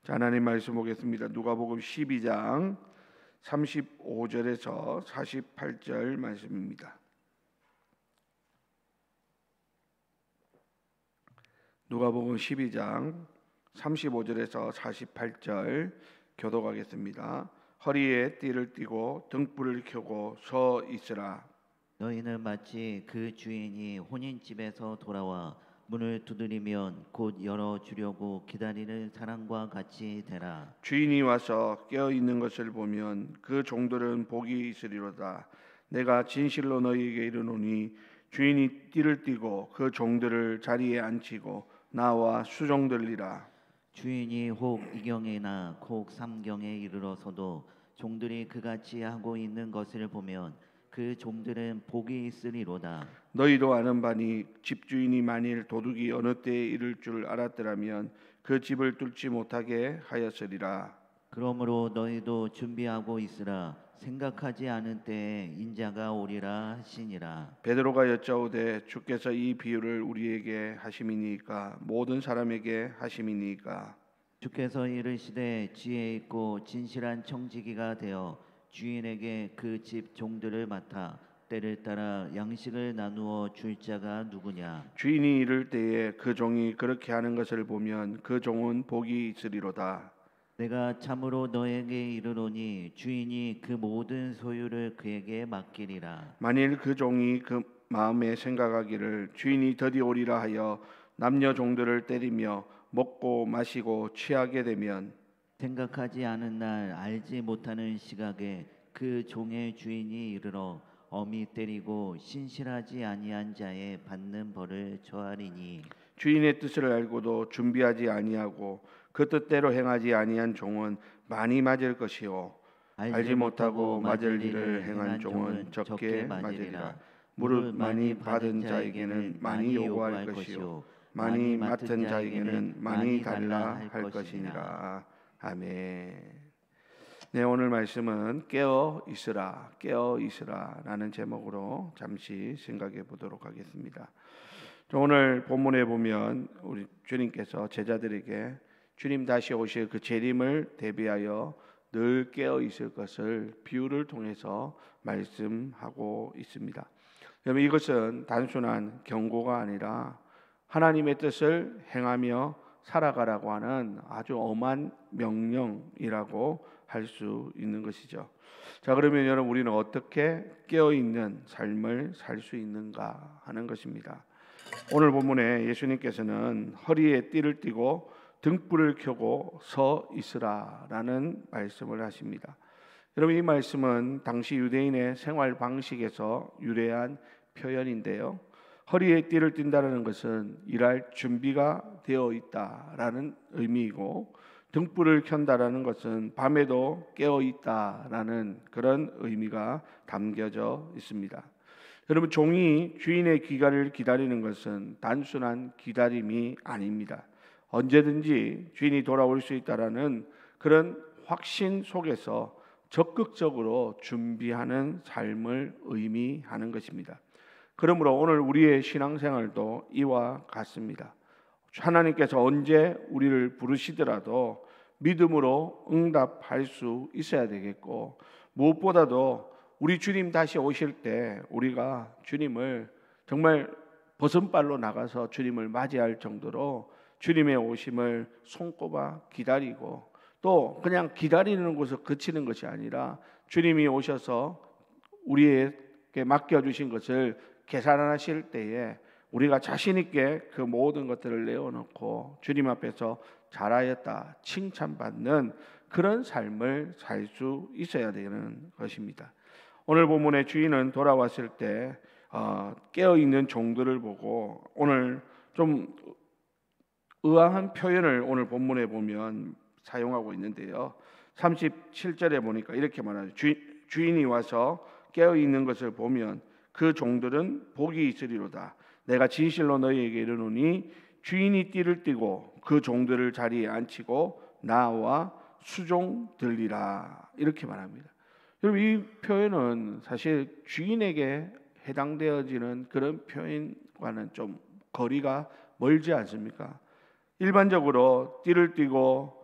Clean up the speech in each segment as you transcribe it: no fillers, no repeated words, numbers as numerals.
자, 하나님 말씀 보겠습니다. 누가복음 12장 35절에서 48절 말씀입니다. 누가복음 12장 35절에서 48절 교독하겠습니다. 허리에 띠를 띠고 등불을 켜고 서 있으라. 너희는 마치 그 주인이 혼인집에서 돌아와 문을 두드리면 곧 열어주려고 기다리는 사람과 같이 되라. 주인이 와서 깨어 있는 것을 보면 그 종들은 복이 있으리로다. 내가 진실로 너희에게 이르노니 주인이 띠를 띠고 그 종들을 자리에 앉히고 나와 수종들리라. 주인이 혹 이경에나 혹 삼경에 이르러서도 종들이 그같이 하고 있는 것을 보면 그 종들은 복이 있으리로다. 너희도 아는 바니 집주인이 만일 도둑이 어느 때에 이를 줄 알았더라면 그 집을 뚫지 못하게 하였으리라. 그러므로 너희도 준비하고 있으라. 생각하지 않은 때에 인자가 오리라 하시니라. 베드로가 여짜오되 주께서 이 비유를 우리에게 하심이니까 모든 사람에게 하심이니까. 주께서 이르시되 지혜 있고 진실한 청지기가 되어 주인에게 그 집 종들을 맡아 때를 따라 양식을 나누어 줄 자가 누구냐. 주인이 이를 때에 그 종이 그렇게 하는 것을 보면 그 종은 복이 있으리로다. 내가 참으로 너에게 이르노니 주인이 그 모든 소유를 그에게 맡기리라. 만일 그 종이 그 마음에 생각하기를 주인이 더디 오리라 하여 남녀 종들을 때리며 먹고 마시고 취하게 되면 생각하지 않은 날 알지 못하는 시각에 그 종의 주인이 이르러 엄히 때리고 신실하지 아니한 자의 받는 벌을 처하리니. 주인의 뜻을 알고도 준비하지 아니하고 그 뜻대로 행하지 아니한 종은 많이 맞을 것이요 알지 못하고 맞을 일을 행한 종은 적게 맞으리라. 무릇 많이 받은 자에게는 많이 요구할 것이요 많이 맡은 자에게는 많이 달라 할 것이니라. 아멘. 네, 오늘 말씀은 깨어 있으라, 깨어 있으라라는 제목으로 잠시 생각해 보도록 하겠습니다. 오늘 본문에 보면 우리 주님께서 제자들에게 주님 다시 오실 그 재림을 대비하여 늘 깨어 있을 것을 비유를 통해서 말씀하고 있습니다. 여러분, 이것은 단순한 경고가 아니라 하나님의 뜻을 행하며 살아가라고 하는 아주 엄한 명령이라고 할 수 있는 것이죠. 자, 그러면 여러분, 우리는 어떻게 깨어 있는 삶을 살 수 있는가 하는 것입니다. 오늘 본문에 예수님께서는 허리에 띠를 띠고 등불을 켜고 서 있으라라는 말씀을 하십니다. 여러분, 이 말씀은 당시 유대인의 생활 방식에서 유래한 표현인데요. 허리에 띠를 띈다는 것은 일할 준비가 되어 있다라는 의미이고, 등불을 켠다라는 것은 밤에도 깨어 있다라는 그런 의미가 담겨져 있습니다. 여러분, 종이 주인의 귀가를 기다리는 것은 단순한 기다림이 아닙니다. 언제든지 주인이 돌아올 수 있다라는 그런 확신 속에서 적극적으로 준비하는 삶을 의미하는 것입니다. 그러므로 오늘 우리의 신앙생활도 이와 같습니다. 하나님께서 언제 우리를 부르시더라도 믿음으로 응답할 수 있어야 되겠고, 무엇보다도 우리 주님 다시 오실 때 우리가 주님을 정말 벗은발로 나가서 주님을 맞이할 정도로 주님의 오심을 손꼽아 기다리고, 또 그냥 기다리는 곳에서 그치는 것이 아니라 주님이 오셔서 우리에게 맡겨주신 것을 계산하실 때에 우리가 자신 있게 그 모든 것들을 내어놓고 주님 앞에서 잘하였다 칭찬받는 그런 삶을 살 수 있어야 되는 것입니다. 오늘 본문의 주인은 돌아왔을 때 깨어있는 종들을 보고 오늘 좀 의아한 표현을 오늘 본문에 보면 사용하고 있는데요. 37절에 보니까 이렇게 말하죠. 주인이 와서 깨어있는 것을 보면 그 종들은 복이 있으리로다. 내가 진실로 너희에게 이르노니 주인이 띠를 띠고 그 종들을 자리에 앉히고 나와 수종들리라. 이렇게 말합니다. 여러분, 이 표현은 사실 주인에게 해당되어지는 그런 표현과는 좀 거리가 멀지 않습니까? 일반적으로 띠를 띠고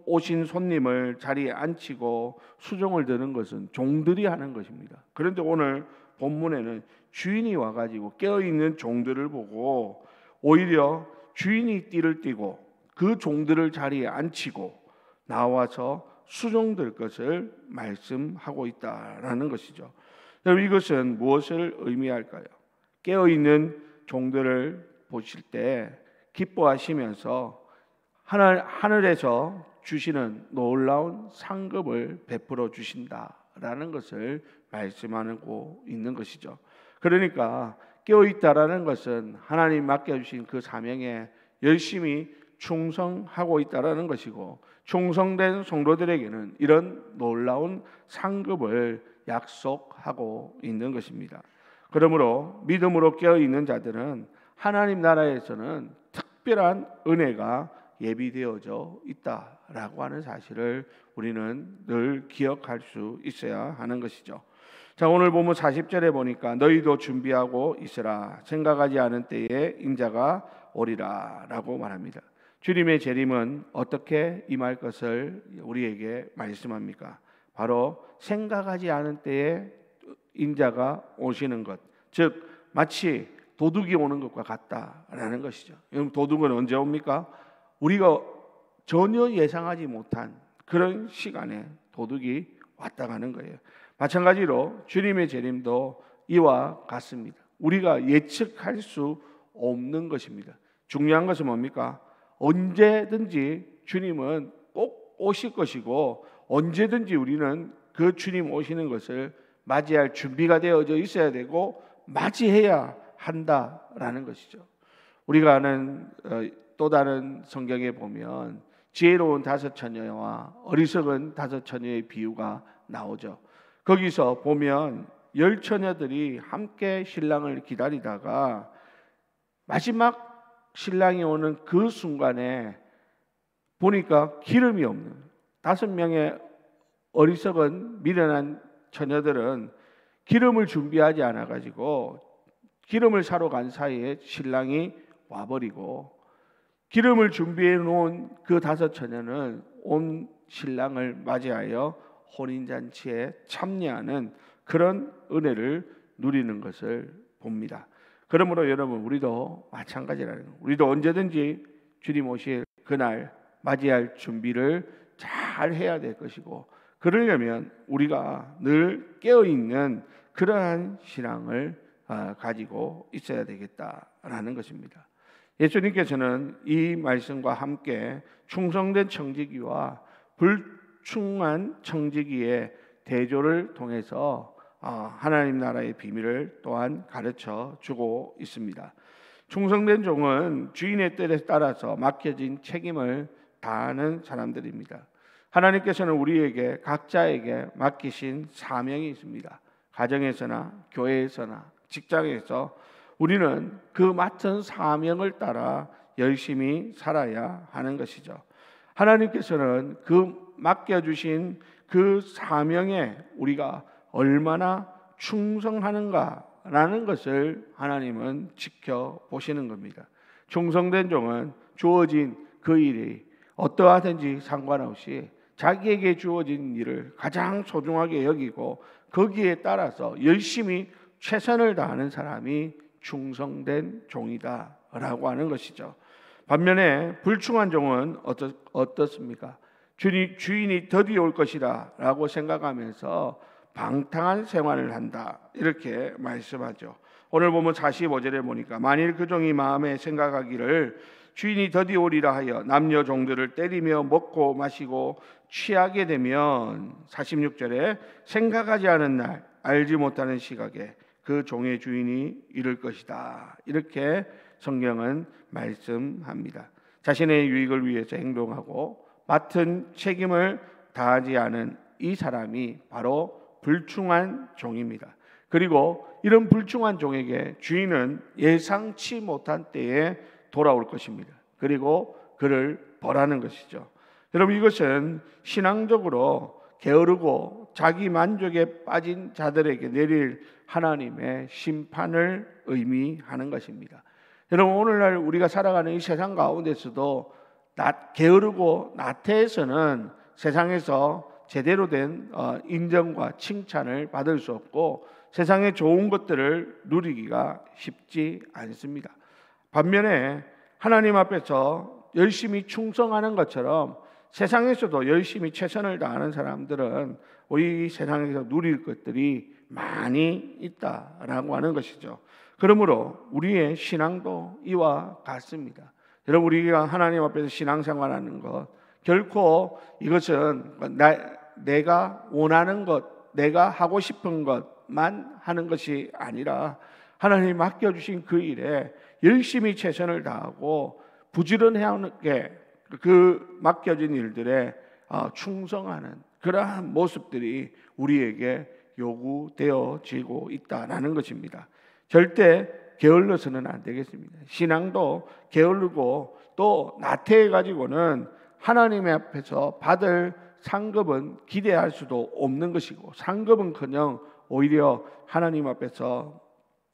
오신 손님을 자리에 앉히고 수종을 드는 것은 종들이 하는 것입니다. 그런데 오늘 본문에는 주인이 와가지고 깨어있는 종들을 보고 오히려 주인이 띠를 띠고 그 종들을 자리에 앉히고 나와서 수종될 것을 말씀하고 있다라는 것이죠. 여러분, 이것은 무엇을 의미할까요? 깨어있는 종들을 보실 때 기뻐하시면서 하늘에서 주시는 놀라운 상급을 베풀어 주신다라는 것을 말씀하고 있는 것이죠. 그러니까 깨어있다라는 것은 하나님 맡겨주신 그 사명에 열심히 충성하고 있다라는 것이고, 충성된 성도들에게는 이런 놀라운 상급을 약속하고 있는 것입니다. 그러므로 믿음으로 깨어있는 자들은 하나님 나라에서는 특별한 은혜가 예비되어져 있다라고 하는 사실을 우리는 늘 기억할 수 있어야 하는 것이죠. 자, 오늘 보면 40절에 보니까 너희도 준비하고 있으라. 생각하지 않은 때에 인자가 오리라 라고 말합니다. 주님의 재림은 어떻게 임할 것을 우리에게 말씀합니까? 바로 생각하지 않은 때에 인자가 오시는 것, 즉 마치 도둑이 오는 것과 같다라는 것이죠. 도둑은 언제 옵니까? 우리가 전혀 예상하지 못한 그런 시간에 도둑이 왔다 가는 거예요. 마찬가지로 주님의 재림도 이와 같습니다. 우리가 예측할 수 없는 것입니다. 중요한 것은 뭡니까? 언제든지 주님은 꼭 오실 것이고, 언제든지 우리는 그 주님 오시는 것을 맞이할 준비가 되어져 있어야 되고 맞이해야 한다라는 것이죠. 우리가 아는 또 다른 성경에 보면 지혜로운 5 처녀와 어리석은 5 처녀의 비유가 나오죠. 거기서 보면 10 처녀들이 함께 신랑을 기다리다가 마지막 신랑이 오는 그 순간에 보니까 기름이 없는 5명의 어리석은 미련한 처녀들은 기름을 준비하지 않아 가지고 기름을 사러 간 사이에 신랑이 와버리고, 기름을 준비해 놓은 그 5 처녀는 온 신랑을 맞이하여 혼인잔치에 참여하는 그런 은혜를 누리는 것을 봅니다. 그러므로 여러분, 우리도 마찬가지라는 거예요. 우리도 언제든지 주님 오실 그날 맞이할 준비를 잘 해야 될 것이고, 그러려면 우리가 늘 깨어있는 그러한 신앙을 가지고 있어야 되겠다라는 것입니다. 예수님께서는 이 말씀과 함께 충성된 청지기와 불충한 청지기의 대조를 통해서 하나님 나라의 비밀을 또한 가르쳐 주고 있습니다. 충성된 종은 주인의 뜻에 따라서 맡겨진 책임을 다하는 사람들입니다. 하나님께서는 우리에게 각자에게 맡기신 사명이 있습니다. 가정에서나 교회에서나 직장에서 우리는 그 맡은 사명을 따라 열심히 살아야 하는 것이죠. 하나님께서는 그 맡겨주신 그 사명에 우리가 얼마나 충성하는가라는 것을 하나님은 지켜보시는 겁니다. 충성된 종은 주어진 그 일이 어떠하든지 상관없이 자기에게 주어진 일을 가장 소중하게 여기고 거기에 따라서 열심히 최선을 다하는 사람이 충성된 종이다라고 하는 것이죠. 반면에 불충한 종은 어떻습니까? 주인이 더디 올 것이다 라고 생각하면서 방탕한 생활을 한다, 이렇게 말씀하죠. 오늘 보면 45절에 보니까 만일 그 종이 마음에 생각하기를 주인이 더디 오리라 하여 남녀 종들을 때리며 먹고 마시고 취하게 되면 46절에 생각하지 않은 날 알지 못하는 시각에 그 종의 주인이 이를 것이다, 이렇게 성경은 말씀합니다. 자신의 유익을 위해서 행동하고 맡은 책임을 다하지 않은 이 사람이 바로 불충한 종입니다. 그리고 이런 불충한 종에게 주인은 예상치 못한 때에 돌아올 것입니다. 그리고 그를 벌하는 것이죠. 여러분, 이것은 신앙적으로 게으르고 자기 만족에 빠진 자들에게 내릴 하나님의 심판을 의미하는 것입니다. 여러분, 오늘날 우리가 살아가는 이 세상 가운데서도 게으르고 나태해서는 세상에서 제대로 된 인정과 칭찬을 받을 수 없고 세상의 좋은 것들을 누리기가 쉽지 않습니다. 반면에 하나님 앞에서 열심히 충성하는 것처럼 세상에서도 열심히 최선을 다하는 사람들은 우리 세상에서 누릴 것들이 많이 있다라고 하는 것이죠. 그러므로 우리의 신앙도 이와 같습니다. 여러분, 우리가 하나님 앞에서 신앙생활하는 것, 결코 이것은 내가 원하는 것, 내가 하고 싶은 것만 하는 것이 아니라 하나님 맡겨주신 그 일에 열심히 최선을 다하고 부지런하게 그 맡겨진 일들에 충성하는 그러한 모습들이 우리에게 요구되어지고 있다라는 것입니다. 절대 게을러서는 안 되겠습니다. 신앙도 게으르고 또 나태해 가지고는 하나님 앞에서 받을 상급은 기대할 수도 없는 것이고, 상급은커녕 오히려 하나님 앞에서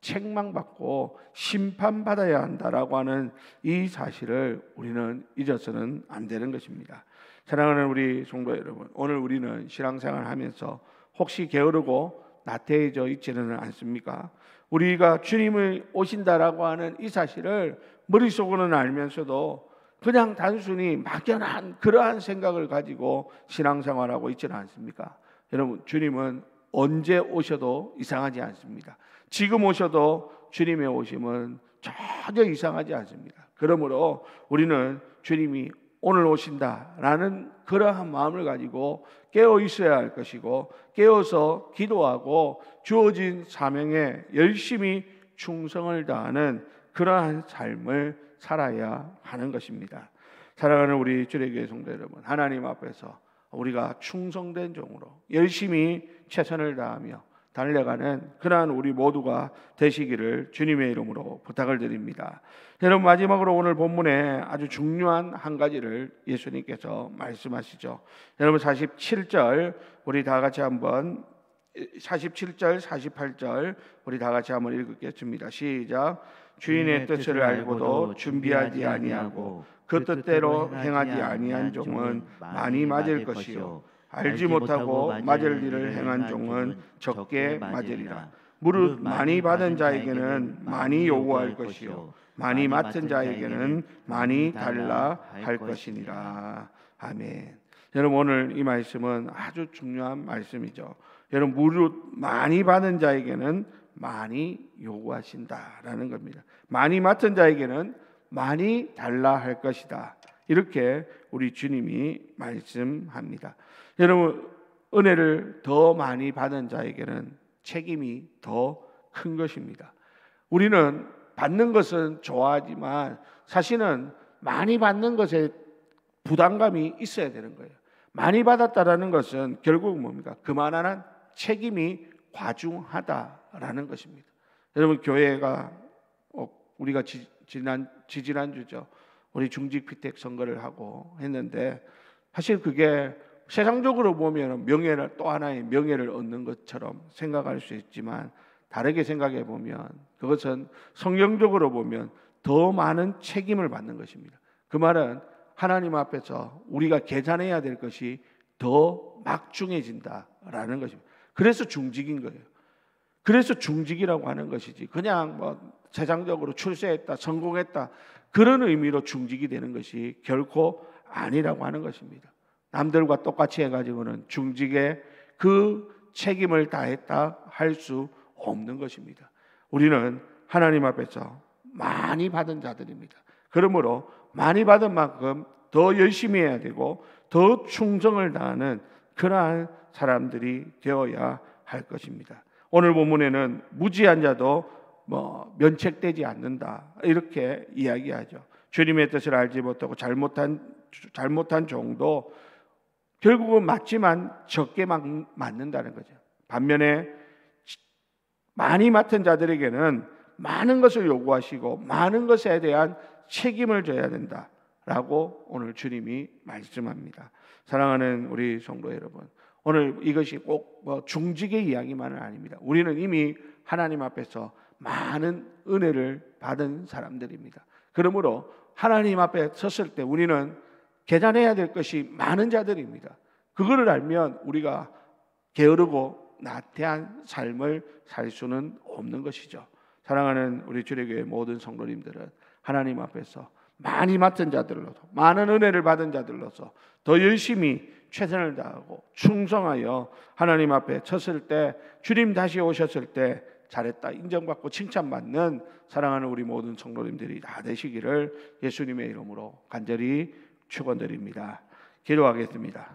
책망받고 심판받아야 한다라고 하는 이 사실을 우리는 잊어서는 안 되는 것입니다. 사랑하는 우리 성도 여러분, 오늘 우리는 신앙생활을 하면서 혹시 게으르고 나태해져 있지는 않습니까? 우리가 주님이 오신다라고 하는 이 사실을 머릿속으로는 알면서도 그냥 단순히 막연한 그러한 생각을 가지고 신앙생활하고 있지는 않습니까? 여러분, 주님은 언제 오셔도 이상하지 않습니다. 지금 오셔도 주님의 오심은 전혀 이상하지 않습니다. 그러므로 우리는 주님이 오늘 오신다라는 그러한 마음을 가지고 깨어 있어야 할 것이고, 깨어서 기도하고 주어진 사명에 열심히 충성을 다하는 그러한 삶을 살아야 하는 것입니다. 사랑하는 우리 주례교회 성도 여러분, 하나님 앞에서 우리가 충성된 종으로 열심히 최선을 다하며 달려가는 그러한 우리 모두가 되시기를 주님의 이름으로 부탁을 드립니다. 여러분, 마지막으로 오늘 본문에 아주 중요한 한 가지를 예수님께서 말씀하시죠. 여러분, 47절 우리 다 같이 한번 47절 48절 우리 다 같이 한번 읽겠습니다. 시작. 주인의 뜻을 알고도 준비하지 아니하고 그 뜻대로 행하지 아니한 종은 많이 맞을 것이요 알지 못하고 맞을 일을 행한 종은 적게 맞으리라. 무릇 많이 받은 자에게는 많이 요구할 것이요 많이 맡은 자에게는 많이 달라 할 것이니라. 아멘. 여러분, 오늘 이 말씀은 아주 중요한 말씀이죠. 여러분, 무릇 많이 받은 자에게는 많이 요구하신다라는 겁니다. 많이 맡은 자에게는 많이 달라 할 것이다. 이렇게 우리 주님이 말씀합니다. 여러분, 은혜를 더 많이 받은 자에게는 책임이 더 큰 것입니다. 우리는 받는 것은 좋아하지만 사실은 많이 받는 것에 부담감이 있어야 되는 거예요. 많이 받았다라는 것은 결국 뭡니까? 그만한 책임이 과중하다라는 것입니다. 여러분, 교회가 우리가 지지난주죠. 우리 중직 피택 선거를 하고 했는데 사실 그게 세상적으로 보면 명예를 또 하나의 명예를 얻는 것처럼 생각할 수 있지만 다르게 생각해 보면 그것은 성경적으로 보면 더 많은 책임을 받는 것입니다. 그 말은 하나님 앞에서 우리가 계산해야 될 것이 더 막중해진다라는 것입니다. 그래서 중직인 거예요. 그래서 중직이라고 하는 것이지 그냥 세상적으로 출세했다, 성공했다 그런 의미로 중직이 되는 것이 결코 아니라고 하는 것입니다. 남들과 똑같이 해가지고는 중직에 그 책임을 다했다 할 수 없는 것입니다. 우리는 하나님 앞에서 많이 받은 자들입니다. 그러므로 많이 받은 만큼 더 열심히 해야 되고 더 충성을 다하는 그러한 사람들이 되어야 할 것입니다. 오늘 본문에는 무지한 자도 면책되지 않는다 이렇게 이야기하죠. 주님의 뜻을 알지 못하고 잘못한 종도 결국은 맞지만 적게 맞는다는 거죠. 반면에 많이 맡은 자들에게는 많은 것을 요구하시고 많은 것에 대한 책임을 져야 된다라고 오늘 주님이 말씀합니다. 사랑하는 우리 성도 여러분, 오늘 이것이 꼭 중직의 이야기만은 아닙니다. 우리는 이미 하나님 앞에서 많은 은혜를 받은 사람들입니다. 그러므로 하나님 앞에 섰을 때 우리는 계산해야 될 것이 많은 자들입니다. 그거를 알면 우리가 게으르고 나태한 삶을 살 수는 없는 것이죠. 사랑하는 우리 주례교회 모든 성도님들은 하나님 앞에서 많이 맡은 자들로서, 많은 은혜를 받은 자들로서 더 열심히 최선을 다하고 충성하여 하나님 앞에 섰을 때, 주님 다시 오셨을 때 잘했다 인정받고 칭찬받는 사랑하는 우리 모든 성도님들이 다 되시기를 예수님의 이름으로 간절히 축원드립니다. 기도하겠습니다.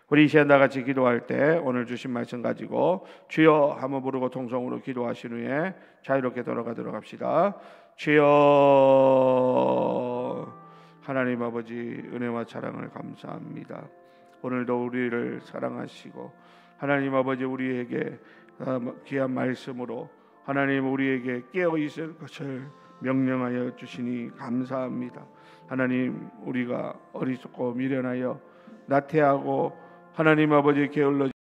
우리 이 시간 다 같이 기도할 때 오늘 주신 말씀 가지고 주여 한번 부르고 통성으로 기도하신 후에 자유롭게 돌아가도록 합시다. 주여, 하나님 아버지 은혜와 사랑을 감사합니다. 오늘도 우리를 사랑하시고 하나님 아버지 우리에게 귀한 말씀으로 하나님 우리에게 깨어 있을 것을 명령하여 주시니 감사합니다. 하나님, 우리가 어리석고 미련하여 나태하고 하나님 아버지 게을러